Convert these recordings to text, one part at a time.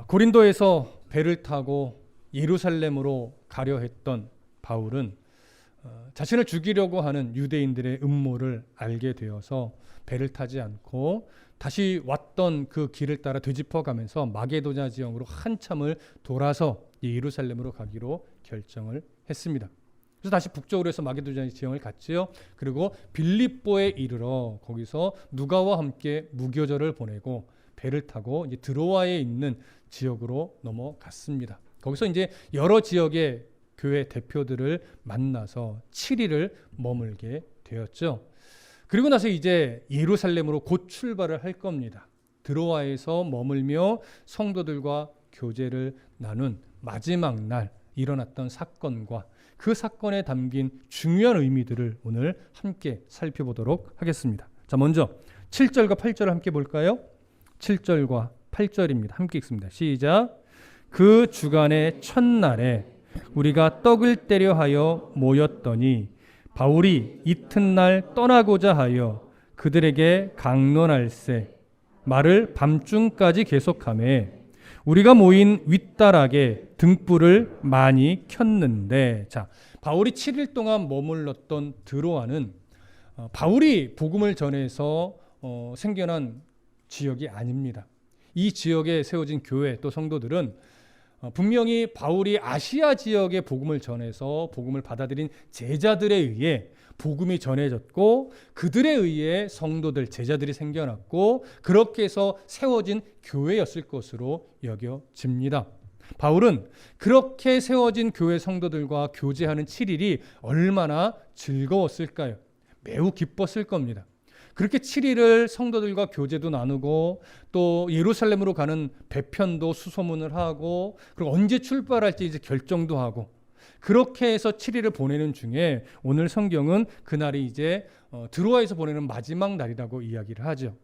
고린도에서 배를 타고 예루살렘으로 가려 했던 바울은 자신을 죽이려고 하는 유대인들의 음모를 알게 되어서 배를 타지 않고 다시 왔던 그 길을 따라 되짚어가면서 마게도냐 지역으로 한참을 돌아서 예루살렘으로 가기로 결정을 했습니다. 그래서 다시 북쪽으로 해서 마게도냐 지역을 갔지요. 그리고 빌립보에 이르러 거기서 누가와 함께 무교절을 보내고 배를 타고 이제 드로아에 있는 지역으로 넘어갔습니다. 거기서 이제 여러 지역의 교회 대표들을 만나서 7일을 머물게 되었죠. 그리고 나서 이제 예루살렘으로 곧 출발을 할 겁니다. 드로아에서 머물며 성도들과 교제를 나눈 마지막 날 일어났던 사건과 그 사건에 담긴 중요한 의미들을 오늘 함께 살펴보도록 하겠습니다. 자, 먼저 7절과 8절을 함께 볼까요? 7절과 8절입니다. 함께 읽습니다. 시작. 그 주간의 첫날에 우리가 떡을 떼려 하여 모였더니 바울이 이튿날 떠나고자 하여 그들에게 강론할세 말을 밤중까지 계속하매 우리가 모인 윗다락에 등불을 많이 켰는데, 자, 바울이 7일 동안 머물렀던 드로아는 바울이 복음을 전해서 생겨난 지역이 아닙니다. 이 지역에 세워진 교회 또 성도들은 분명히 바울이 아시아 지역에 복음을 전해서 복음을 받아들인 제자들에 의해 복음이 전해졌고 그들에 의해 성도들, 제자들이 생겨났고 그렇게 해서 세워진 교회였을 것으로 여겨집니다. 바울은 그렇게 세워진 교회 성도들과 교제하는 7일이 얼마나 즐거웠을까요? 매우 기뻤을 겁니다. 그렇게 7일을 성도들과 교제도 나누고 또 예루살렘으로 가는 배편도 수소문을 하고 그리고 언제 출발할지 이제 결정도 하고 그렇게 해서 7일을 보내는 중에 오늘 성경은 그날이 이제 드로아에서 보내는 마지막 날이라고 이야기를 하죠.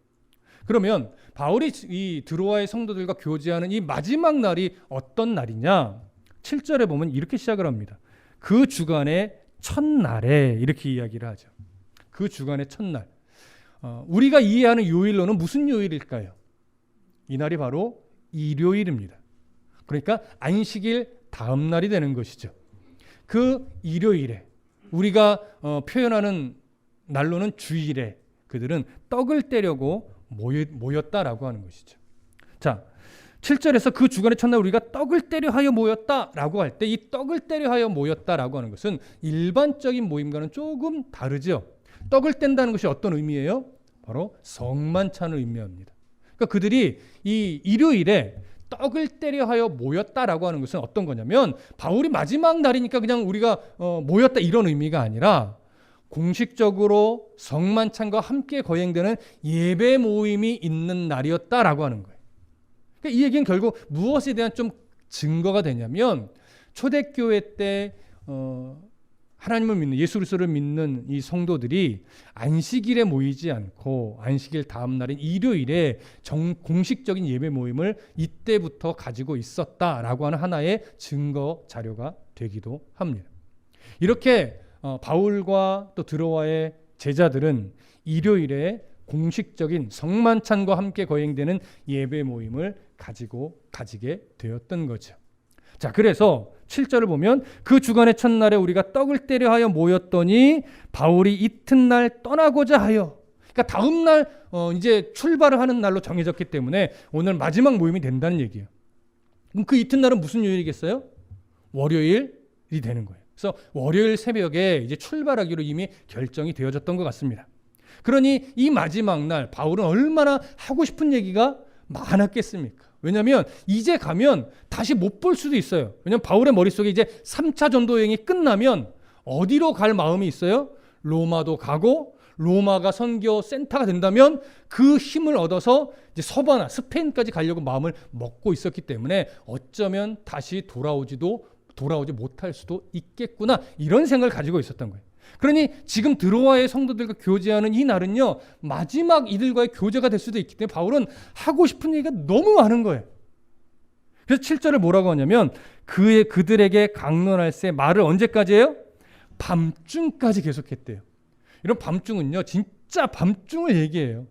그러면 바울이 이 드로아의 성도들과 교제하는 이 마지막 날이 어떤 날이냐? 7절에 보면 이렇게 시작을 합니다. 그 주간의 첫날에 이렇게 이야기를 하죠. 그 주간의 첫날. 우리가 이해하는 요일로는 무슨 요일일까요? 이날이 바로 일요일입니다. 그러니까 안식일 다음 날이 되는 것이죠. 그 일요일에 우리가 표현하는 날로는 주일에 그들은 떡을 떼려고 모였다라고 하는 것이죠. 자, 7절에서 그 주간의 첫날 우리가 떡을 떼려 하여 모였다라고 할 때 이 떡을 떼려 하여 모였다라고 하는 것은 일반적인 모임과는 조금 다르죠. 떡을 뗀다는 것이 어떤 의미예요? 바로 성만찬을 의미합니다. 그러니까 그들이 이 일요일에 떡을 떼려 하여 모였다라고 하는 것은 어떤 거냐면 바울이 마지막 날이니까 그냥 우리가 모였다 이런 의미가 아니라 공식적으로 성만찬과 함께 거행되는 예배 모임이 있는 날이었다라고 하는 거예요. 그러니까 이 얘기는 결국 무엇에 대한 좀 증거가 되냐면 초대교회 때 하나님을 믿는 예수 그리스도를 믿는 이 성도들이 안식일에 모이지 않고 안식일 다음 날인 일요일에 공식적인 예배 모임을 이때부터 가지고 있었다라고 하는 하나의 증거 자료가 되기도 합니다. 이렇게 바울과 또 드로아의 제자들은 일요일에 공식적인 성만찬과 함께 거행되는 예배 모임을 가지게 되었던 거죠. 자, 그래서 7절을 보면 그 주간의 첫날에 우리가 떡을 떼려 하여 모였더니 바울이 이튿날 떠나고자 하여, 그러니까 다음 날 이제 출발을 하는 날로 정해졌기 때문에 오늘 마지막 모임이 된다는 얘기예요. 그럼 그 이튿날은 무슨 요일이겠어요? 월요일이 되는 거예요. 그래서 월요일 새벽에 이제 출발하기로 이미 결정이 되어졌던 것 같습니다. 그러니 이 마지막 날 바울은 얼마나 하고 싶은 얘기가 많았겠습니까? 왜냐하면 이제 가면 다시 못 볼 수도 있어요. 왜냐하면 바울의 머릿속에 이제 3차 전도 여행이 끝나면 어디로 갈 마음이 있어요? 로마도 가고 로마가 선교 센터가 된다면 그 힘을 얻어서 이제 서바나 스페인까지 가려고 마음을 먹고 있었기 때문에 어쩌면 다시 돌아오지 못할 수도 있겠구나 이런 생각을 가지고 있었던 거예요. 그러니 지금 드로아의 성도들과 교제하는 이 날은요 마지막 이들과의 교제가 될 수도 있기 때문에 바울은 하고 싶은 얘기가 너무 많은 거예요. 그래서 7절을 뭐라고 하냐면 그들에게 강론할세 말을 언제까지 해요? 밤중까지 계속했대요. 이런 밤중은요 진짜 밤중을 얘기해요.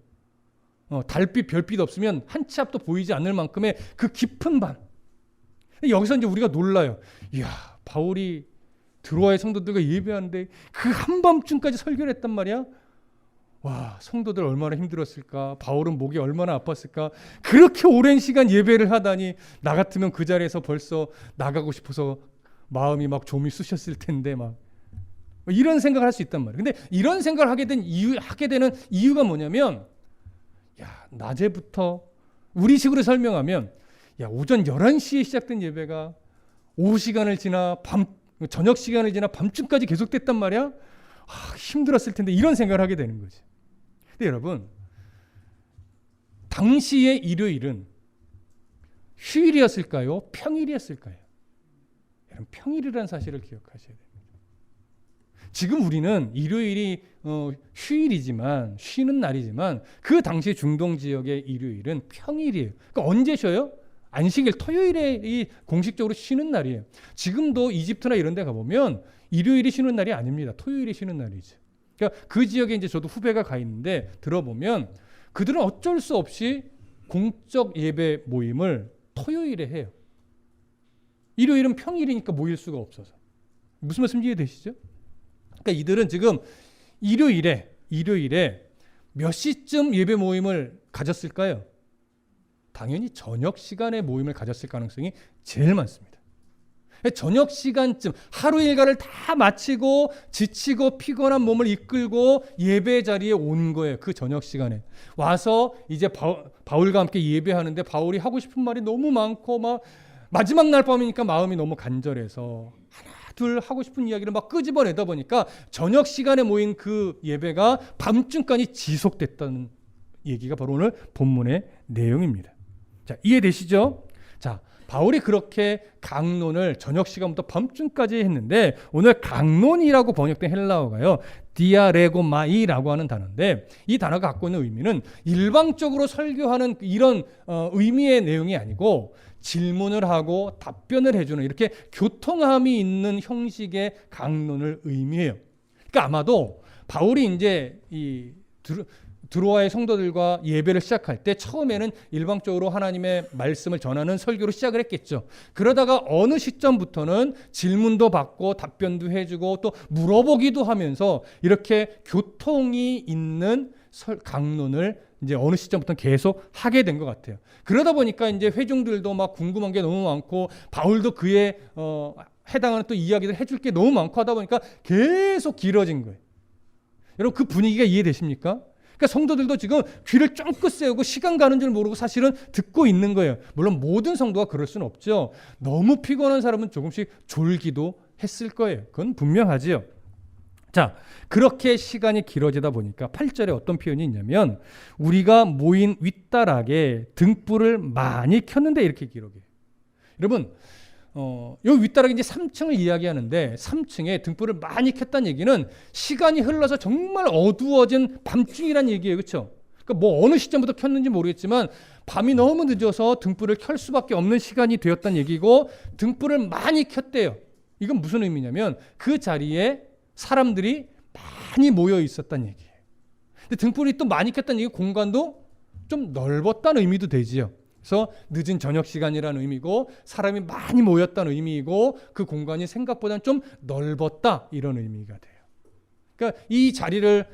달빛 별빛 없으면 한 치 앞도 보이지 않을 만큼의 그 깊은 밤. 여기서 이제 우리가 놀라요. 이야, 바울이 드로아의 성도들과 예배하는데 그 한밤중까지 설교를 했단 말이야. 와, 성도들 얼마나 힘들었을까. 바울은 목이 얼마나 아팠을까. 그렇게 오랜 시간 예배를 하다니 나 같으면 그 자리에서 벌써 나가고 싶어서 마음이 막 좀이 쑤셨을 텐데 막 이런 생각을 할 수 있단 말이에요. 근데 이런 생각을 하게 되는 이유가 뭐냐면, 야, 낮에부터 우리식으로 설명하면, 야, 오전 11시에 시작된 예배가 오후 시간을 지나 저녁 시간을 지나 밤중까지 계속됐단 말이야. 힘들었을 텐데 이런 생각을 하게 되는 거지. 근데 여러분, 당시의 일요일은 휴일이었을까요? 평일이었을까요? 여러분, 평일이라는 사실을 기억하셔야 됩니다. 지금 우리는 일요일이 휴일이지만, 쉬는 날이지만, 그 당시 중동 지역의 일요일은 평일이에요. 그러니까 언제 쉬어요? 안식일, 토요일에 이 공식적으로 쉬는 날이에요. 지금도 이집트나 이런 데 가보면 일요일이 쉬는 날이 아닙니다. 토요일이 쉬는 날이죠. 그러니까 그 지역에 이제 저도 후배가 가 있는데 들어보면 그들은 어쩔 수 없이 공적 예배 모임을 토요일에 해요. 일요일은 평일이니까 모일 수가 없어서. 무슨 말씀 이해되시죠? 그러니까 이들은 지금 일요일에 몇 시쯤 예배 모임을 가졌을까요? 당연히 저녁 시간에 모임을 가졌을 가능성이 제일 많습니다. 저녁 시간쯤 하루 일과를 다 마치고 지치고 피곤한 몸을 이끌고 예배 자리에 온 거예요. 그 저녁 시간에 와서 이제 바울과 함께 예배하는데 바울이 하고 싶은 말이 너무 많고 막 마지막 날 밤이니까 마음이 너무 간절해서 하나 둘 하고 싶은 이야기를 막 끄집어내다 보니까 저녁 시간에 모인 그 예배가 밤중까지 지속됐다는 얘기가 바로 오늘 본문의 내용입니다. 자, 이해되시죠? 자, 바울이 그렇게 강론을 저녁 시간부터 밤중까지 했는데, 오늘 강론이라고 번역된 헬라어가요, 디아레고마이라고 하는 단어인데, 이 단어가 갖고 있는 의미는 일방적으로 설교하는 이런 의미의 내용이 아니고 질문을 하고 답변을 해주는 이렇게 교통함이 있는 형식의 강론을 의미해요. 그러니까 아마도 바울이 이제 드로아의 성도들과 예배를 시작할 때 처음에는 일방적으로 하나님의 말씀을 전하는 설교로 시작을 했겠죠. 그러다가 어느 시점부터는 질문도 받고 답변도 해주고 또 물어보기도 하면서 이렇게 교통이 있는 강론을 이제 어느 시점부터는 계속 하게 된 것 같아요. 그러다 보니까 이제 회중들도 막 궁금한 게 너무 많고 바울도 그에 해당하는 또 이야기를 해줄 게 너무 많고 하다 보니까 계속 길어진 거예요. 여러분, 그 분위기가 이해되십니까? 그러니까 성도들도 지금 귀를 쫑긋 세우고 시간 가는 줄 모르고 사실은 듣고 있는 거예요. 물론 모든 성도가 그럴 수는 없죠. 너무 피곤한 사람은 조금씩 졸기도 했을 거예요. 그건 분명하지요. 자, 그렇게 시간이 길어지다 보니까 8절에 어떤 표현이 있냐면, 우리가 모인 윗다락에 등불을 많이 켰는데, 이렇게 기록해요. 여러분, 여기 윗다락이 이제 3층을 이야기하는데 3층에 등불을 많이 켰다는 얘기는 시간이 흘러서 정말 어두워진 밤중이라는 얘기예요. 그렇죠? 그러니까 뭐 어느 시점부터 켰는지 모르겠지만 밤이 너무 늦어서 등불을 켤 수밖에 없는 시간이 되었다는 얘기고, 등불을 많이 켰대요. 이건 무슨 의미냐면 그 자리에 사람들이 많이 모여 있었다는 얘기예요. 근데 등불이 또 많이 켰다는 얘기, 공간도 좀 넓었다는 의미도 되지요. 그래서 늦은 저녁 시간이라는 의미고 사람이 많이 모였다는 의미이고 그 공간이 생각보다는 좀 넓었다, 이런 의미가 돼요. 그러니까 이 자리를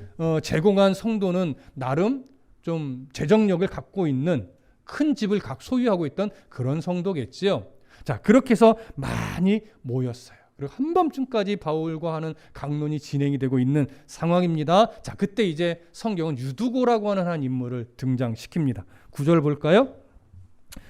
제공한 성도는 나름 좀 재정력을 갖고 있는 큰 집을 소유하고 있던 그런 성도겠지요. 자, 그렇게 해서 많이 모였어요. 그리고 한밤중까지 바울과 하는 강론이 진행이 되고 있는 상황입니다. 자, 그때 이제 성경은 유두고라고 하는 한 인물을 등장시킵니다. 9절 볼까요?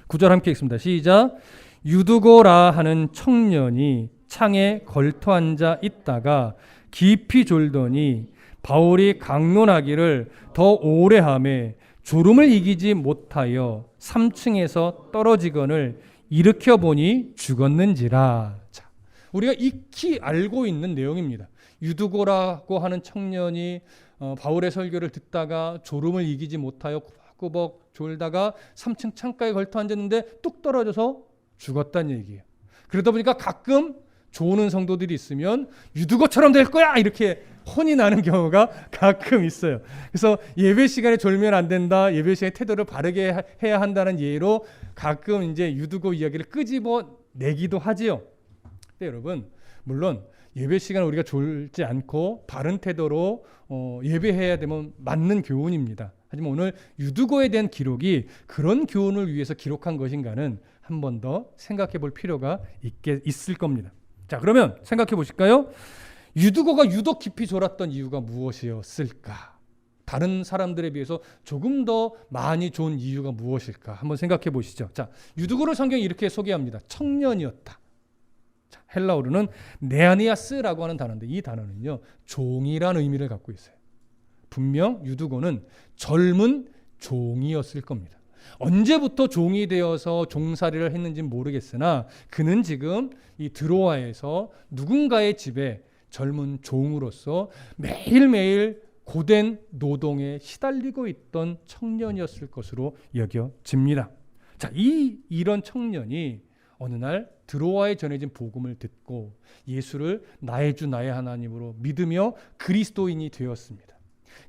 9절 함께 읽습니다. 시작. 유두고라 하는 청년이 창에 걸터 앉아 있다가 깊이 졸더니 바울이 강론하기를 더 오래 하매 졸음을 이기지 못하여 3층에서 떨어지거늘 일으켜 보니 죽었는지라. 자, 우리가 익히 알고 있는 내용입니다. 유두고라고 하는 청년이 바울의 설교를 듣다가 졸음을 이기지 못하여 꾸벅꾸벅 졸다가 3층 창가에 걸터 앉았는데 뚝 떨어져서 죽었다는 얘기예요. 그러다 보니까 가끔 조는 성도들이 있으면 유두고처럼 될 거야 이렇게 혼이 나는 경우가 가끔 있어요. 그래서 예배 시간에 졸면 안 된다, 예배 시간에 태도를 바르게 해야 한다는 예로 가끔 이제 유두고 이야기를 끄집어 내기도 하지요. 근데 여러분, 물론 예배 시간에 우리가 졸지 않고 바른 태도로 예배해야 되면 맞는 교훈입니다. 하지만 오늘 유두고에 대한 기록이 그런 교훈을 위해서 기록한 것인가는 한 번 더 생각해 볼 필요가 있을 겁니다. 자, 그러면 생각해 보실까요? 유두고가 유독 깊이 졸았던 이유가 무엇이었을까? 다른 사람들에 비해서 조금 더 많이 좋은 이유가 무엇일까? 한번 생각해 보시죠. 자, 유두고를 성경이 이렇게 소개합니다. 청년이었다. 자, 헬라어로는 네아니아스라고 하는 단어인데 이 단어는요, 종이라는 의미를 갖고 있어요. 분명 유두고는 젊은 종이었을 겁니다. 언제부터 종이 되어서 종살이를 했는지는 모르겠으나 그는 지금 이 드로아에서 누군가의 집에 젊은 종으로서 매일매일 고된 노동에 시달리고 있던 청년이었을 것으로 여겨집니다. 자, 이런 청년이 어느 날 드로아에 전해진 복음을 듣고 예수를 나의 주 나의 하나님으로 믿으며 그리스도인이 되었습니다.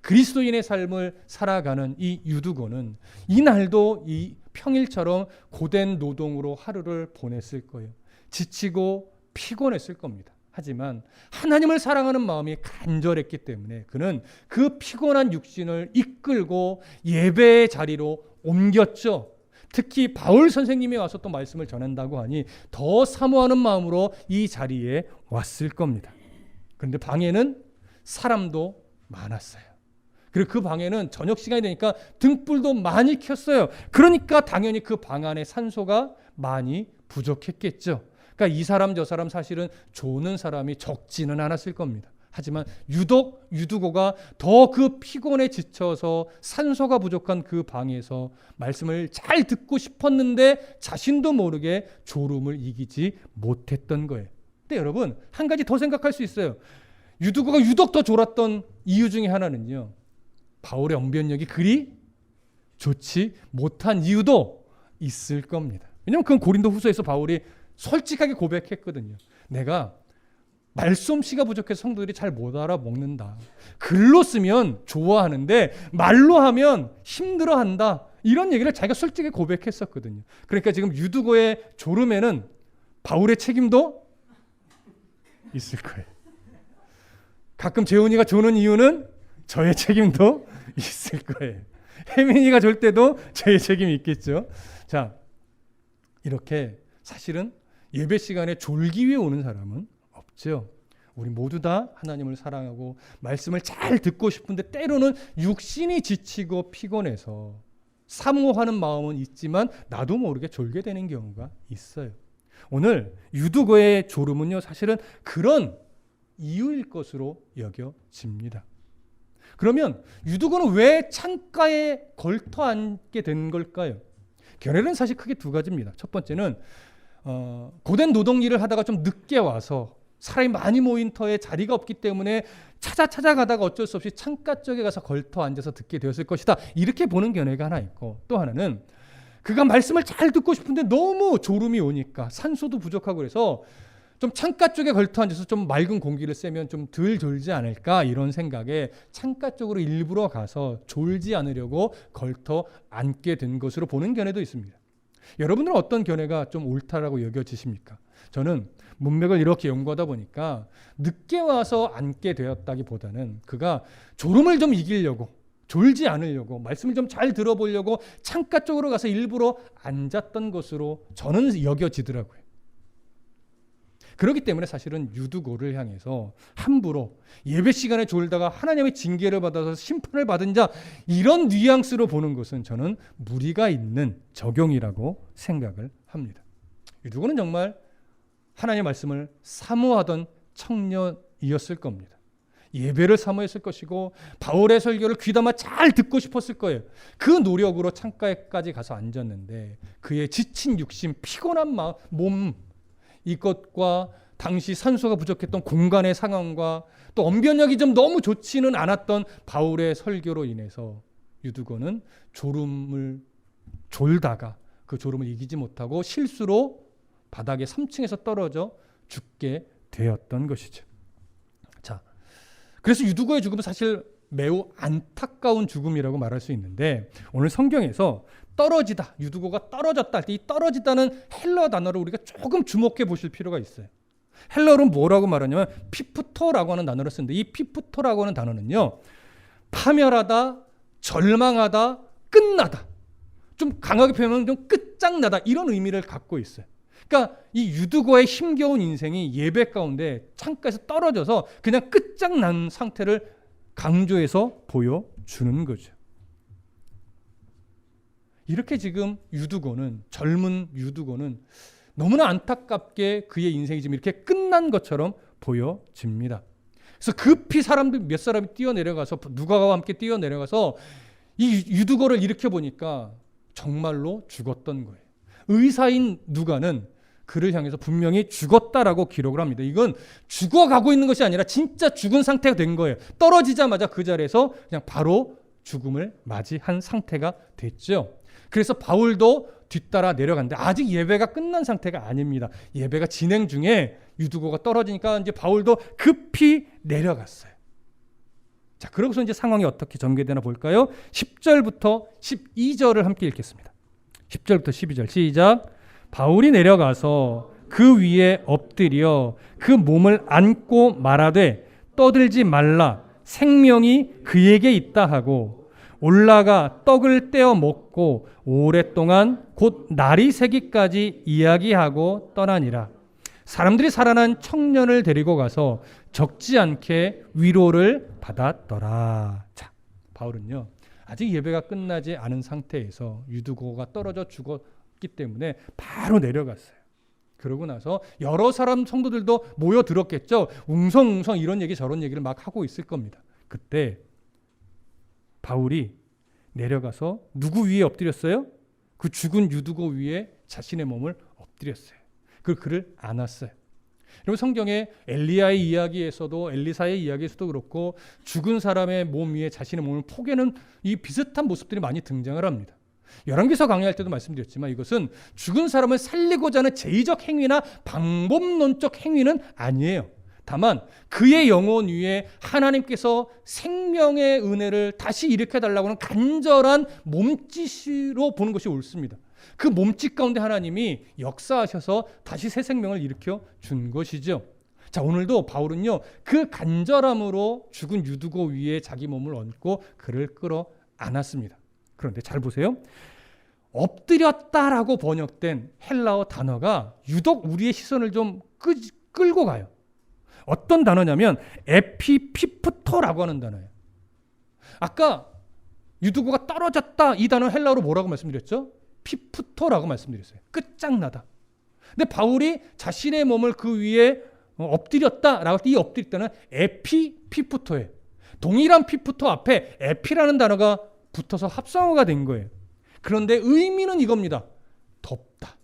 그리스도인의 삶을 살아가는 이 유두고는 이날도 이 평일처럼 고된 노동으로 하루를 보냈을 거예요. 지치고 피곤했을 겁니다. 하지만 하나님을 사랑하는 마음이 간절했기 때문에 그는 그 피곤한 육신을 이끌고 예배의 자리로 옮겼죠. 특히 바울 선생님이 와서 또 말씀을 전한다고 하니 더 사모하는 마음으로 이 자리에 왔을 겁니다. 그런데 방에는 사람도 많았어요. 그리고 그 방에는 저녁 시간이 되니까 등불도 많이 켰어요. 그러니까 당연히 그 방 안에 산소가 많이 부족했겠죠. 그러니까 이 사람 저 사람 사실은 조는 사람이 적지는 않았을 겁니다. 하지만 유독 유두고가 더 그 피곤에 지쳐서 산소가 부족한 그 방에서 말씀을 잘 듣고 싶었는데 자신도 모르게 졸음을 이기지 못했던 거예요. 근데 여러분, 한 가지 더 생각할 수 있어요. 유두고가 유독 더 졸았던 이유 중에 하나는요, 바울의 언변력이 그리 좋지 못한 이유도 있을 겁니다. 왜냐하면 그건 고린도 후서에서 바울이 솔직하게 고백했거든요. 내가 말솜씨가 부족해서 성도들이 잘 못 알아먹는다. 글로 쓰면 좋아하는데 말로 하면 힘들어한다. 이런 얘기를 자기가 솔직히 고백했었거든요. 그러니까 지금 유두고의 졸음에는 바울의 책임도 있을 거예요. 가끔 재훈이가 조는 이유는 저의 책임도 있을 거예요. 혜민이가 졸 때도 저의 책임이 있겠죠. 자, 이렇게 사실은 예배 시간에 졸기 위해 오는 사람은 없죠. 우리 모두 다 하나님을 사랑하고 말씀을 잘 듣고 싶은데 때로는 육신이 지치고 피곤해서 사모하는 마음은 있지만 나도 모르게 졸게 되는 경우가 있어요. 오늘 유두고의 졸음은요, 사실은 그런 이유일 것으로 여겨집니다. 그러면 유두고는 왜 창가에 걸터 앉게 된 걸까요? 견해는 사실 크게 두 가지입니다. 첫 번째는 고된 노동 일을 하다가 좀 늦게 와서 사람이 많이 모인 터에 자리가 없기 때문에 찾아가다가 어쩔 수 없이 창가 쪽에 가서 걸터 앉아서 듣게 되었을 것이다. 이렇게 보는 견해가 하나 있고, 또 하나는 그가 말씀을 잘 듣고 싶은데 너무 졸음이 오니까 산소도 부족하고 그래서 좀 창가 쪽에 걸터 앉아서 좀 맑은 공기를 쐬면 좀 덜 졸지 않을까, 이런 생각에 창가 쪽으로 일부러 가서 졸지 않으려고 걸터 앉게 된 것으로 보는 견해도 있습니다. 여러분들은 어떤 견해가 좀 옳다라고 여겨지십니까? 저는 문맥을 이렇게 연구하다 보니까 늦게 와서 앉게 되었다기보다는 그가 졸음을 좀 이기려고, 졸지 않으려고, 말씀을 좀 잘 들어보려고 창가 쪽으로 가서 일부러 앉았던 것으로 저는 여겨지더라고요. 그렇기 때문에 사실은 유두고를 향해서 함부로 예배 시간에 졸다가 하나님의 징계를 받아서 심판을 받은 자, 이런 뉘앙스로 보는 것은 저는 무리가 있는 적용이라고 생각을 합니다. 유두고는 정말 하나님의 말씀을 사모하던 청년이었을 겁니다. 예배를 사모했을 것이고 바울의 설교를 귀담아 잘 듣고 싶었을 거예요. 그 노력으로 창가에까지 가서 앉았는데 그의 지친 육신, 피곤한 몸, 이것과 당시 산소가 부족했던 공간의 상황과 또 언변력이 좀 너무 좋지는 않았던 바울의 설교로 인해서 유두고는 졸음을 졸다가 그 졸음을 이기지 못하고 실수로 바닥에 3층에서 떨어져 죽게 되었던 것이죠. 자, 그래서 유두고의 죽음은 사실 매우 안타까운 죽음이라고 말할 수 있는데, 오늘 성경에서 떨어지다, 유두고가 떨어졌다 할 때 이 떨어지다는 헬러 단어를 우리가 조금 주목해 보실 필요가 있어요. 헬러는 뭐라고 말하냐면 피프토라고 하는 단어를 쓰는데, 이 피프토라고 하는 단어는요, 파멸하다, 절망하다, 끝나다, 좀 강하게 표현하면 좀 끝장나다, 이런 의미를 갖고 있어요. 그러니까 이 유두고의 힘겨운 인생이 예배 가운데 창가에서 떨어져서 그냥 끝장난 상태를 강조해서 보여주는 거죠. 이렇게 지금 유두고는, 젊은 유두고는 너무나 안타깝게 그의 인생이 지금 이렇게 끝난 것처럼 보여집니다. 그래서 급히 사람들 몇 사람이 뛰어내려가서, 누가와 함께 뛰어내려가서 이 유두고를 일으켜 보니까 정말로 죽었던 거예요. 의사인 누가는 그를 향해서 분명히 죽었다라고 기록을 합니다. 이건 죽어가고 있는 것이 아니라 진짜 죽은 상태가 된 거예요. 떨어지자마자 그 자리에서 그냥 바로 죽음을 맞이한 상태가 됐죠. 그래서 바울도 뒤따라 내려갔는데 아직 예배가 끝난 상태가 아닙니다. 예배가 진행 중에 유두고가 떨어지니까 이제 바울도 급히 내려갔어요. 자, 그러고서 이제 상황이 어떻게 전개되나 볼까요? 10절부터 12절을 함께 읽겠습니다. 10절부터 12절 시작. 바울이 내려가서 그 위에 엎드려 그 몸을 안고 말하되 떠들지 말라, 생명이 그에게 있다 하고 올라가 떡을 떼어 먹고 오랫동안 곧 날이 새기까지 이야기하고 떠나니라. 사람들이 살아난 청년을 데리고 가서 적지 않게 위로를 받았더라. 자, 바울은요, 아직 예배가 끝나지 않은 상태에서 유두고가 떨어져 죽었기 때문에 바로 내려갔어요. 그러고 나서 여러 사람 성도들도 모여들었겠죠. 웅성웅성 이런 얘기 저런 얘기를 막 하고 있을 겁니다. 그때 바울이 내려가서 누구 위에 엎드렸어요? 그 죽은 유두고 위에 자신의 몸을 엎드렸어요. 그를 안았어요. 여러분, 성경의 엘리야의 이야기에서도, 엘리사의 이야기에서도 그렇고 죽은 사람의 몸 위에 자신의 몸을 포개는 이 비슷한 모습들이 많이 등장을 합니다. 열왕기서 강의할 때도 말씀드렸지만 이것은 죽은 사람을 살리고자 하는 제의적 행위나 방법론적 행위는 아니에요. 다만 그의 영혼 위에 하나님께서 생명의 은혜를 다시 일으켜달라고 하는 간절한 몸짓으로 보는 것이 옳습니다. 그 몸짓 가운데 하나님이 역사하셔서 다시 새 생명을 일으켜 준 것이죠. 자, 오늘도 바울은요, 그 간절함으로 죽은 유두고 위에 자기 몸을 얹고 그를 끌어 안았습니다. 그런데 잘 보세요. 엎드렸다라고 번역된 헬라어 단어가 유독 우리의 시선을 좀 끌고 가요. 어떤 단어냐면 에피피프토라고 하는 단어예요. 아까 유두고가 떨어졌다, 이 단어 헬라어로 뭐라고 말씀드렸죠? 피프토라고 말씀드렸어요. 끝장나다. 근데 바울이 자신의 몸을 그 위에 엎드렸다라고 할 때 이 엎드렸다는 에피피프토예요. 동일한 피프토 앞에 에피라는 단어가 붙어서 합성어가 된 거예요. 그런데 의미는 이겁니다. 덮다,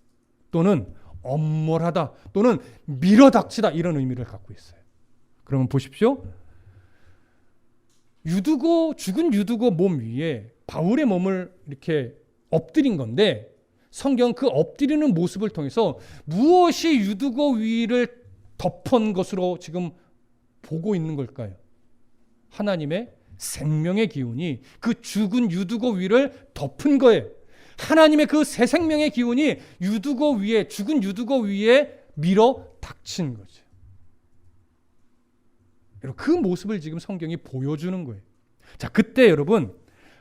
또는 엄몰하다, 또는 밀어닥치다, 이런 의미를 갖고 있어요. 그러면 보십시오. 죽은 유두고 몸 위에 바울의 몸을 이렇게 엎드린 건데, 성경 그 엎드리는 모습을 통해서 무엇이 유두고 위를 덮은 것으로 지금 보고 있는 걸까요? 하나님의 생명의 기운이 그 죽은 유두고 위를 덮은 거예요. 하나님의 그 새 생명의 기운이 유두고 위에, 죽은 유두고 위에 밀어 닥친 거죠. 여러분, 그 모습을 지금 성경이 보여주는 거예요. 자, 그때 여러분,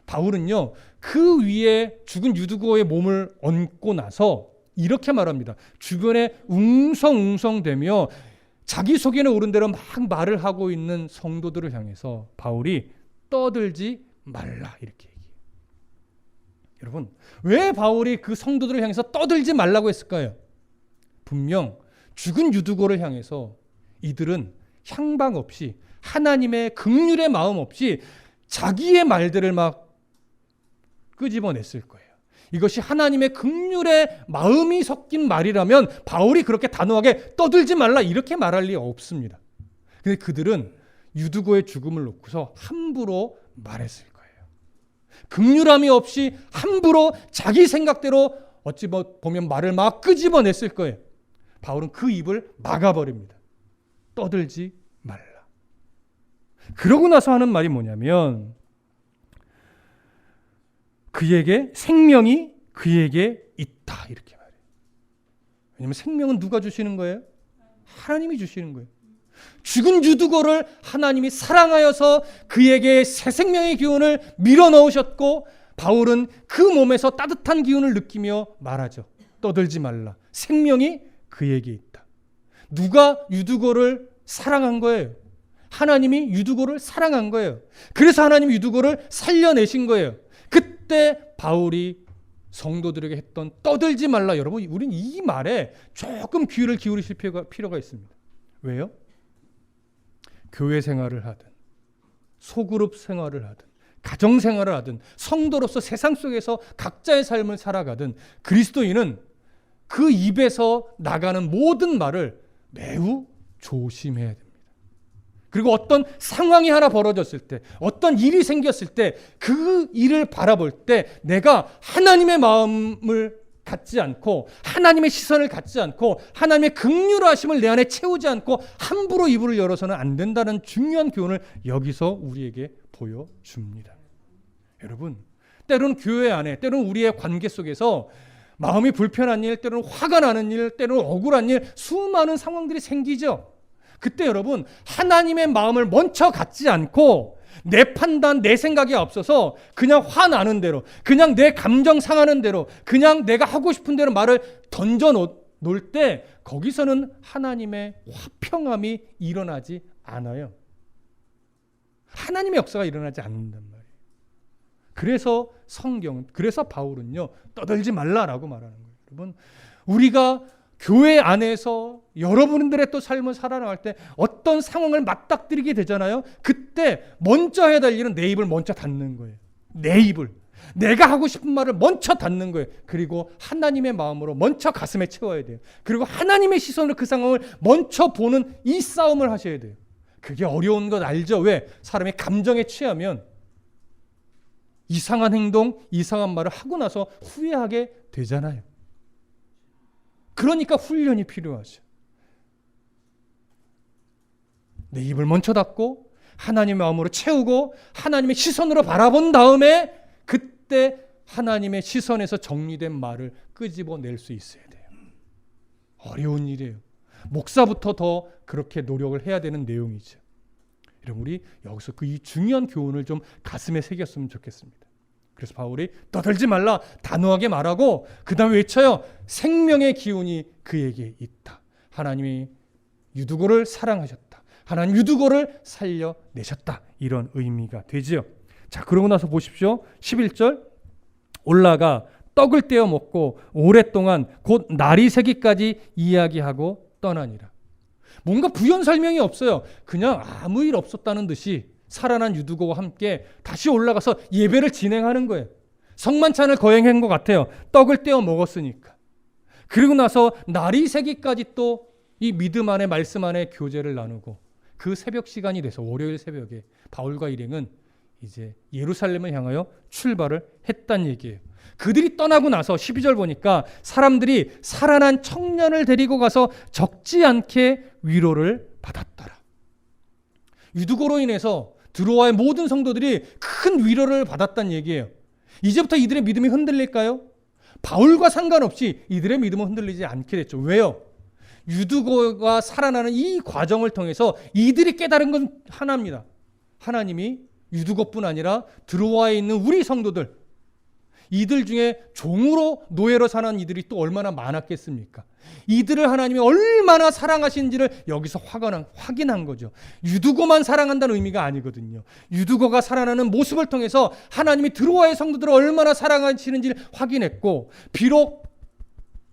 바울은요, 그 위에 죽은 유두고의 몸을 얹고 나서 이렇게 말합니다. 주변에 웅성웅성대며 자기 속에는 옳은 대로 막 말을 하고 있는 성도들을 향해서 바울이 떠들지 말라, 이렇게 얘기해요. 여러분, 왜 바울이 그 성도들을 향해서 떠들지 말라고 했을까요? 분명 죽은 유두고를 향해서 이들은 향방 없이, 하나님의 긍휼의 마음 없이 자기의 말들을 막 끄집어냈을 거예요. 이것이 하나님의 긍휼의 마음이 섞인 말이라면 바울이 그렇게 단호하게 떠들지 말라 이렇게 말할 리 없습니다. 근데 그들은 유두고의 죽음을 놓고서 함부로 말했을 거예요. 긍휼함이 없이 함부로 자기 생각대로 어찌 보면 말을 막 끄집어냈을 거예요. 바울은 그 입을 막아버립니다. 떠들지 말라. 그러고 나서 하는 말이 뭐냐면 그에게 생명이 그에게 있다 이렇게 말해요. 왜냐하면 생명은 누가 주시는 거예요? 하나님이 주시는 거예요. 죽은 유두고를 하나님이 사랑하여서 그에게 새 생명의 기운을 밀어넣으셨고 바울은 그 몸에서 따뜻한 기운을 느끼며 말하죠. 떠들지 말라. 생명이 그에게 있다. 누가 유두고를 사랑한 거예요? 하나님이 유두고를 사랑한 거예요. 그래서 하나님이 유두고를 살려내신 거예요. 그때 바울이 성도들에게 했던 떠들지 말라. 여러분, 우린 이 말에 조금 귀를 기울이실 필요가 있습니다. 왜요? 교회 생활을 하든 소그룹 생활을 하든 가정 생활을 하든 성도로서 세상 속에서 각자의 삶을 살아가든 그리스도인은 그 입에서 나가는 모든 말을 매우 조심해야 됩니다. 그리고 어떤 상황이 하나 벌어졌을 때, 어떤 일이 생겼을 때 그 일을 바라볼 때 내가 하나님의 마음을 갖지 않고 하나님의 시선을 갖지 않고 하나님의 긍휼하심을 내 안에 채우지 않고 함부로 입을 열어서는 안 된다는 중요한 교훈을 여기서 우리에게 보여줍니다. 여러분, 때로는 교회 안에, 때로는 우리의 관계 속에서 마음이 불편한 일, 때로는 화가 나는 일, 때로는 억울한 일, 수많은 상황들이 생기죠. 그때 여러분, 하나님의 마음을 먼저 갖지 않고 내 판단, 내 생각이 앞서서 그냥 화나는 대로, 그냥 내 감정 상하는 대로, 그냥 내가 하고 싶은 대로 말을 던져 놓을 때 거기서는 하나님의 화평함이 일어나지 않아요. 하나님의 역사가 일어나지 않는단 말이에요. 그래서 그래서 바울은요, 떠들지 말라라고 말하는 거예요. 여러분, 우리가 교회 안에서 여러분들의 또 삶을 살아나갈 때 어떤 상황을 맞닥뜨리게 되잖아요. 그때 먼저 해야 될 일은 내 입을 먼저 닫는 거예요. 내 입을. 내가 하고 싶은 말을 먼저 닫는 거예요. 그리고 하나님의 마음으로 먼저 가슴에 채워야 돼요. 그리고 하나님의 시선으로 그 상황을 먼저 보는 이 싸움을 하셔야 돼요. 그게 어려운 것 알죠? 왜? 사람이 감정에 취하면 이상한 행동, 이상한 말을 하고 나서 후회하게 되잖아요. 그러니까 훈련이 필요하죠. 내 입을 먼저 닫고 하나님의 마음으로 채우고 하나님의 시선으로 바라본 다음에 그때 하나님의 시선에서 정리된 말을 끄집어낼 수 있어야 돼요. 어려운 일이에요. 목사부터 더 그렇게 노력을 해야 되는 내용이죠. 여러분, 우리 여기서 그 이 중요한 교훈을 좀 가슴에 새겼으면 좋겠습니다. 그래서 바울이 떠들지 말라 단호하게 말하고 그 다음에 외쳐요. 생명의 기운이 그에게 있다. 하나님이 유두고를 사랑하셨다. 하나님 유두고를 살려내셨다. 이런 의미가 되지요. 자, 그러고 나서 보십시오. 11절 올라가 떡을 떼어 먹고 오랫동안 곧 날이 새기까지 이야기하고 떠나니라. 뭔가 부연 설명이 없어요. 그냥 아무 일 없었다는 듯이 살아난 유두고와 함께 다시 올라가서 예배를 진행하는 거예요. 성만찬을 거행한 것 같아요. 떡을 떼어 먹었으니까. 그리고 나서 날이 새기까지 또 이 믿음 안에 말씀 안에 교제를 나누고 그 새벽 시간이 돼서 월요일 새벽에 바울과 일행은 이제 예루살렘을 향하여 출발을 했단 얘기예요. 그들이 떠나고 나서 12절 보니까 사람들이 살아난 청년을 데리고 가서 적지 않게 위로를 받았더라. 유두고로 인해서 드로아의 모든 성도들이 큰 위로를 받았단 얘기예요. 이제부터 이들의 믿음이 흔들릴까요? 바울과 상관없이 이들의 믿음은 흔들리지 않게 됐죠. 왜요? 유두고가 살아나는 이 과정을 통해서 이들이 깨달은 건 하나입니다. 하나님이 유두고뿐 아니라 드로아에 있는 우리 성도들, 이들 중에 종으로 노예로 사는 이들이 또 얼마나 많았겠습니까? 이들을 하나님이 얼마나 사랑하시는지를 여기서 확인한 거죠. 유두고만 사랑한다는 의미가 아니거든요. 유두고가 살아나는 모습을 통해서 하나님이 드로아의 성도들을 얼마나 사랑하시는지를 확인했고, 비록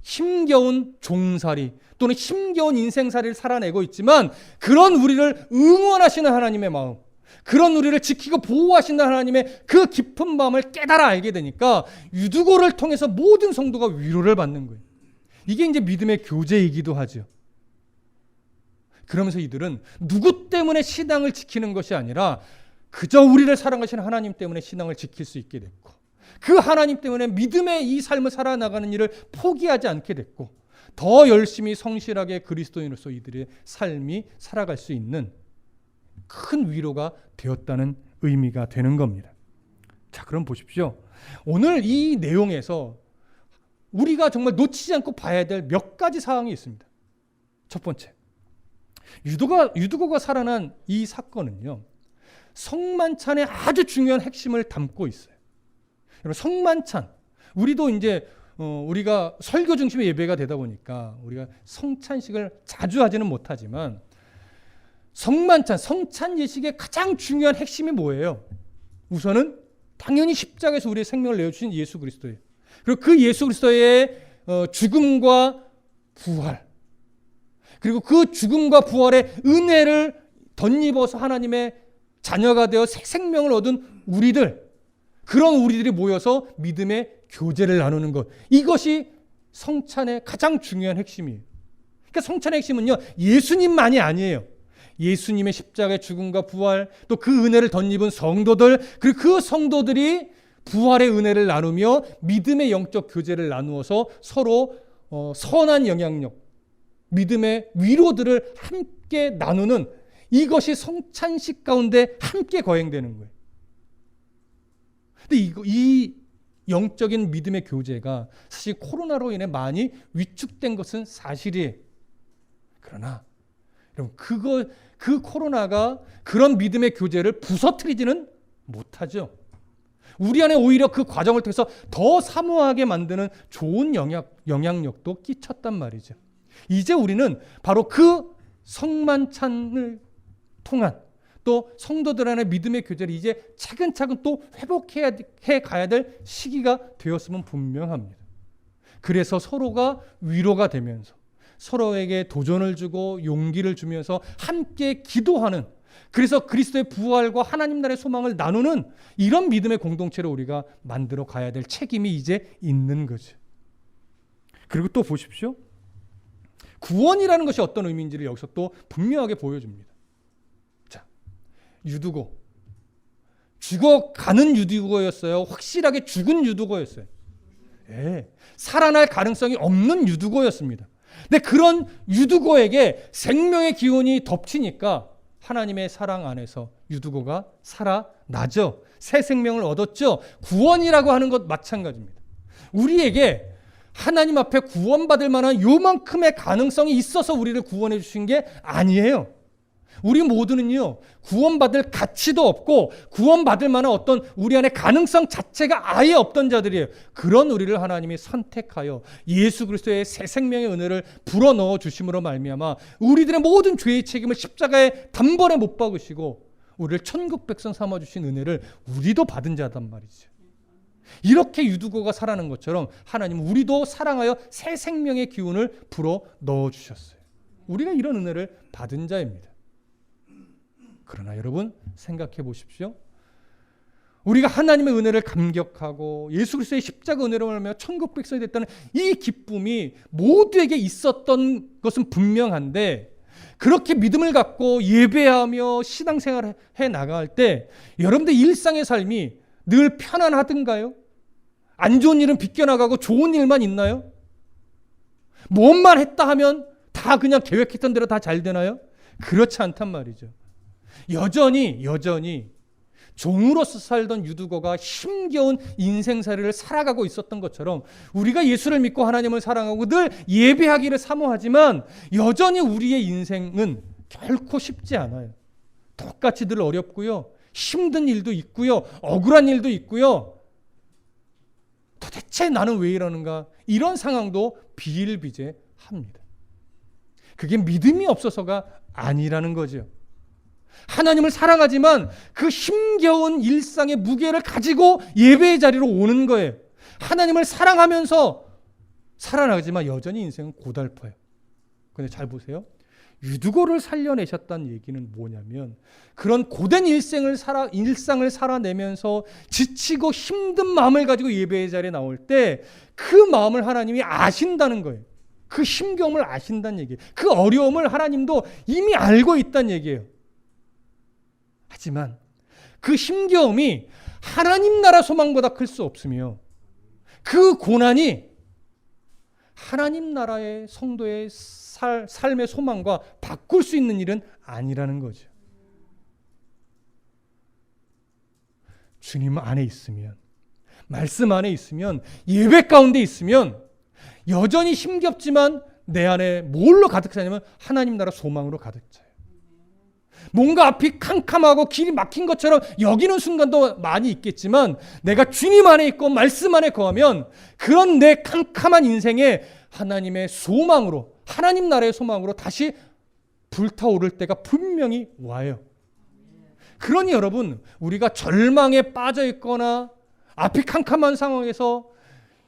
힘겨운 종살이 또는 힘겨운 인생살이를 살아내고 있지만 그런 우리를 응원하시는 하나님의 마음, 그런 우리를 지키고 보호하신다는 하나님의 그 깊은 마음을 깨달아 알게 되니까 유두고를 통해서 모든 성도가 위로를 받는 거예요. 이게 이제 믿음의 교제이기도 하죠. 그러면서 이들은 누구 때문에 신앙을 지키는 것이 아니라 그저 우리를 사랑하시는 하나님 때문에 신앙을 지킬 수 있게 됐고, 그 하나님 때문에 믿음의 이 삶을 살아나가는 일을 포기하지 않게 됐고, 더 열심히 성실하게 그리스도인으로서 이들의 삶이 살아갈 수 있는 큰 위로가 되었다는 의미가 되는 겁니다. 자, 그럼 보십시오. 오늘 이 내용에서 우리가 정말 놓치지 않고 봐야 될 몇 가지 사항이 있습니다. 첫 번째, 유두고가 살아난 이 사건은요, 성만찬의 아주 중요한 핵심을 담고 있어요. 여러분, 성만찬, 우리도 이제 우리가 설교 중심의 예배가 되다 보니까 우리가 성찬식을 자주 하지는 못하지만, 성만찬, 성찬 예식의 가장 중요한 핵심이 뭐예요? 우선은 당연히 십자가에서 우리의 생명을 내어주신 예수 그리스도예요. 그리고 그 예수 그리스도의 죽음과 부활, 그리고 그 죽음과 부활의 은혜를 덧입어서 하나님의 자녀가 되어 새 생명을 얻은 우리들, 그런 우리들이 모여서 믿음의 교제를 나누는 것, 이것이 성찬의 가장 중요한 핵심이에요. 그러니까 성찬의 핵심은요, 예수님만이 아니에요. 예수님의 십자가의 죽음과 부활, 또 그 은혜를 덧입은 성도들, 그리고 그 성도들이 부활의 은혜를 나누며 믿음의 영적 교제를 나누어서 서로 선한 영향력, 믿음의 위로들을 함께 나누는, 이것이 성찬식 가운데 함께 거행되는 거예요. 근데 이 영적인 믿음의 교제가 사실 코로나로 인해 많이 위축된 것은 사실이에요. 그러나 여러분, 그 코로나가 그런 믿음의 교제를 부서뜨리지는 못하죠. 우리 안에 오히려 그 과정을 통해서 더 사모하게 만드는 좋은 영향력도 끼쳤단 말이죠. 이제 우리는 바로 그 성만찬을 통한 또 성도들 안의 믿음의 교제를 이제 차근차근 또 회복해 가야 될 시기가 되었으면 분명합니다. 그래서 서로가 위로가 되면서 서로에게 도전을 주고 용기를 주면서 함께 기도하는, 그래서 그리스도의 부활과 하나님 나라의 소망을 나누는 이런 믿음의 공동체를 우리가 만들어 가야 될 책임이 이제 있는 거죠. 그리고 또 보십시오. 구원이라는 것이 어떤 의미인지를 여기서 또 분명하게 보여줍니다. 자, 유두고, 죽어가는 유두고였어요? 확실하게 죽은 유두고였어요? 예, 살아날 가능성이 없는 유두고였습니다. 근데 그런 유두고에게 생명의 기운이 덮치니까 하나님의 사랑 안에서 유두고가 살아나죠. 새 생명을 얻었죠. 구원이라고 하는 것 마찬가지입니다. 우리에게 하나님 앞에 구원받을 만한 요만큼의 가능성이 있어서 우리를 구원해 주신 게 아니에요. 우리 모두는요, 구원받을 가치도 없고 구원받을 만한 어떤 우리 안에 가능성 자체가 아예 없던 자들이에요. 그런 우리를 하나님이 선택하여 예수 그리스도의 새 생명의 은혜를 불어넣어 주심으로 말미암아 우리들의 모든 죄의 책임을 십자가에 단번에 못 박으시고 우리를 천국 백성 삼아 주신 은혜를 우리도 받은 자단 말이죠. 이렇게 유두고가 살아난 것처럼 하나님은 우리도 사랑하여 새 생명의 기운을 불어 넣어 주셨어요. 우리가 이런 은혜를 받은 자입니다. 그러나 여러분, 생각해 보십시오. 우리가 하나님의 은혜를 감격하고 예수 그리스도의 십자가 은혜로 말하며 천국 백성이 됐다는 이 기쁨이 모두에게 있었던 것은 분명한데, 그렇게 믿음을 갖고 예배하며 신앙생활을 해 나갈 때 여러분들 일상의 삶이 늘 편안하던가요? 안 좋은 일은 비껴나가고 좋은 일만 있나요? 무엇만 했다 하면 다 그냥 계획했던 대로 다 잘 되나요? 그렇지 않단 말이죠. 여전히 종으로서 살던 유두고가 힘겨운 인생살이를 살아가고 있었던 것처럼 우리가 예수를 믿고 하나님을 사랑하고 늘 예배하기를 사모하지만 여전히 우리의 인생은 결코 쉽지 않아요. 똑같이 늘 어렵고요. 힘든 일도 있고요. 억울한 일도 있고요. 도대체 나는 왜 이러는가? 이런 상황도 비일비재합니다. 그게 믿음이 없어서가 아니라는 거죠. 하나님을 사랑하지만 그 힘겨운 일상의 무게를 가지고 예배의 자리로 오는 거예요. 하나님을 사랑하면서 살아나가지만 여전히 인생은 고달퍼요. 근데 잘 보세요. 유두고를 살려내셨다는 얘기는 뭐냐면, 그런 고된 일상을 살아내면서 지치고 힘든 마음을 가지고 예배의 자리에 나올 때 그 마음을 하나님이 아신다는 거예요. 그 힘겨움을 아신다는 얘기예요. 그 어려움을 하나님도 이미 알고 있다는 얘기예요. 하지만 그 힘겨움이 하나님 나라 소망보다 클 수 없으며, 그 고난이 하나님 나라의 성도의 삶의 소망과 바꿀 수 있는 일은 아니라는 거죠. 주님 안에 있으면, 말씀 안에 있으면, 예배 가운데 있으면 여전히 힘겹지만 내 안에 뭘로 가득 차냐면 하나님 나라 소망으로 가득 차요. 뭔가 앞이 캄캄하고 길이 막힌 것처럼 여기는 순간도 많이 있겠지만 내가 주님 안에 있고 말씀 안에 거하면 그런 내 캄캄한 인생에 하나님의 소망으로, 하나님 나라의 소망으로 다시 불타오를 때가 분명히 와요. 그러니 여러분, 우리가 절망에 빠져 있거나 앞이 캄캄한 상황에서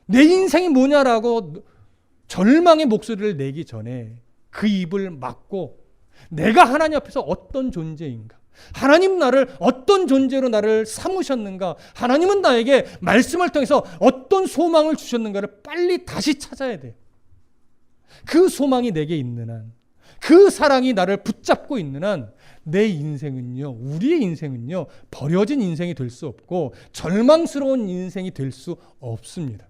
내 인생이 뭐냐라고 절망의 목소리를 내기 전에 그 입을 막고 내가 하나님 앞에서 어떤 존재인가, 하나님 나를 어떤 존재로 나를 삼으셨는가, 하나님은 나에게 말씀을 통해서 어떤 소망을 주셨는가를 빨리 다시 찾아야 돼요. 그 소망이 내게 있는 한, 그 사랑이 나를 붙잡고 있는 한 내 인생은요, 우리의 인생은요, 버려진 인생이 될 수 없고 절망스러운 인생이 될 수 없습니다.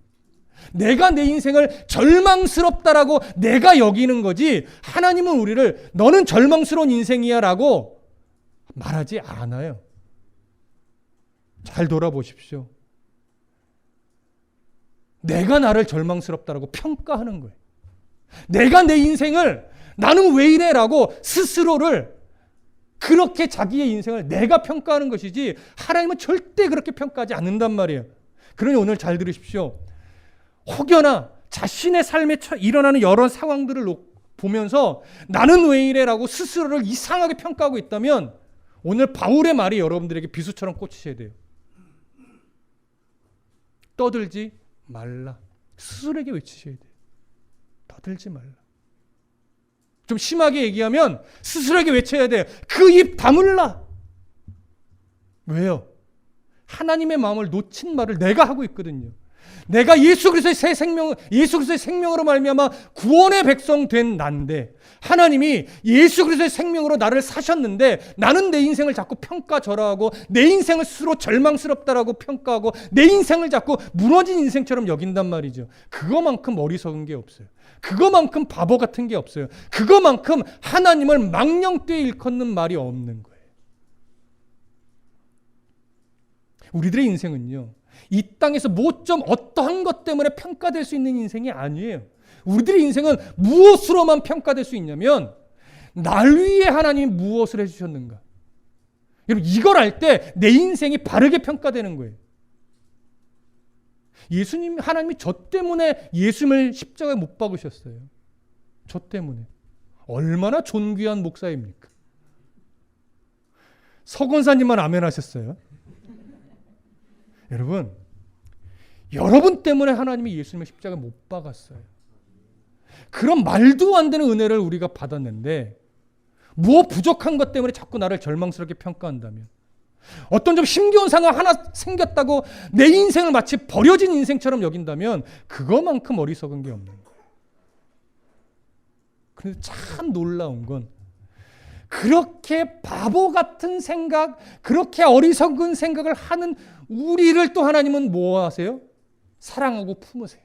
내가 내 인생을 절망스럽다라고 내가 여기는 거지, 하나님은 우리를 너는 절망스러운 인생이야 라고 말하지 않아요. 잘 돌아보십시오. 내가 나를 절망스럽다라고 평가하는 거예요. 내가 내 인생을 나는 왜 이래 라고 스스로를, 그렇게 자기의 인생을 내가 평가하는 것이지 하나님은 절대 그렇게 평가하지 않는단 말이에요. 그러니 오늘 잘 들으십시오. 혹여나 자신의 삶에 일어나는 여러 상황들을 보면서 나는 왜 이래 라고 스스로를 이상하게 평가하고 있다면 오늘 바울의 말이 여러분들에게 비수처럼 꽂히셔야 돼요. 떠들지 말라. 스스로에게 외치셔야 돼요. 떠들지 말라. 좀 심하게 얘기하면 스스로에게 외쳐야 돼요. 그 입 다물라. 왜요? 하나님의 마음을 놓친 말을 내가 하고 있거든요. 내가 예수 그리스도의 새 생명, 예수 그리스도의 생명으로 말미암아 구원의 백성 된 난데, 하나님이 예수 그리스도의 생명으로 나를 사셨는데 나는 내 인생을 자꾸 평가절하하고 내 인생을 스스로 절망스럽다라고 평가하고 내 인생을 자꾸 무너진 인생처럼 여긴단 말이죠. 그거만큼 어리석은 게 없어요. 그거만큼 바보 같은 게 없어요. 그거만큼 하나님을 망령되이 일컫는 말이 없는 거예요. 우리들의 인생은요, 이 땅에서 뭐좀 어떠한 것 때문에 평가될 수 있는 인생이 아니에요. 우리들의 인생은 무엇으로만 평가될 수 있냐면 날 위해 하나님이 무엇을 해주셨는가. 여러분, 이걸 알 때 내 인생이 바르게 평가되는 거예요. 예수님, 하나님이 저 때문에 예수님을 십자가에 못 박으셨어요. 저 때문에. 얼마나 존귀한 목사입니까? 서건사님만 아멘 하셨어요. 여러분 때문에 하나님이 예수님을 십자가에 못 박았어요. 그런 말도 안 되는 은혜를 우리가 받았는데 무엇 부족한 것 때문에 자꾸 나를 절망스럽게 평가한다면, 어떤 좀 힘겨운 상황 하나 생겼다고 내 인생을 마치 버려진 인생처럼 여긴다면 그거만큼 어리석은 게 없는 거예요. 그런데 참 놀라운 건 그렇게 바보 같은 생각, 그렇게 어리석은 생각을 하는 우리를 또 하나님은 뭐 하세요? 사랑하고 품으세요.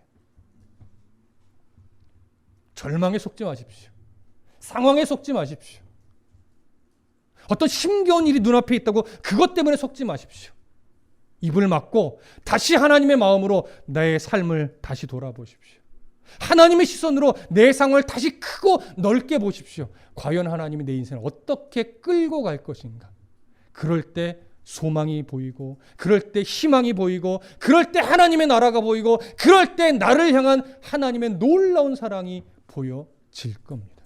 절망에 속지 마십시오. 상황에 속지 마십시오. 어떤 힘겨운 일이 눈앞에 있다고 그것 때문에 속지 마십시오. 입을 막고 다시 하나님의 마음으로 나의 삶을 다시 돌아보십시오. 하나님의 시선으로 내 상황을 다시 크고 넓게 보십시오. 과연 하나님이 내 인생을 어떻게 끌고 갈 것인가. 그럴 때 소망이 보이고, 그럴 때 희망이 보이고, 그럴 때 하나님의 나라가 보이고, 그럴 때 나를 향한 하나님의 놀라운 사랑이 보여질 겁니다.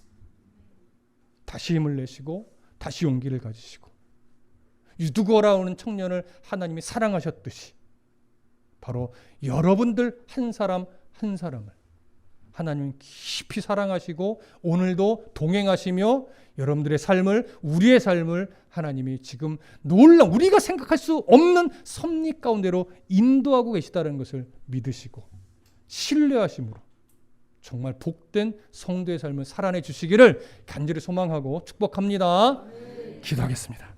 다시 힘을 내시고 다시 용기를 가지시고, 유두거라오는 청년을 하나님이 사랑하셨듯이 바로 여러분들 한 사람 한 사람을 하나님은 깊이 사랑하시고 오늘도 동행하시며 여러분들의 삶을, 우리의 삶을 하나님이 지금 놀라운, 우리가 생각할 수 없는 섭리 가운데로 인도하고 계시다는 것을 믿으시고 신뢰하심으로 정말 복된 성도의 삶을 살아내 주시기를 간절히 소망하고 축복합니다. 기도하겠습니다.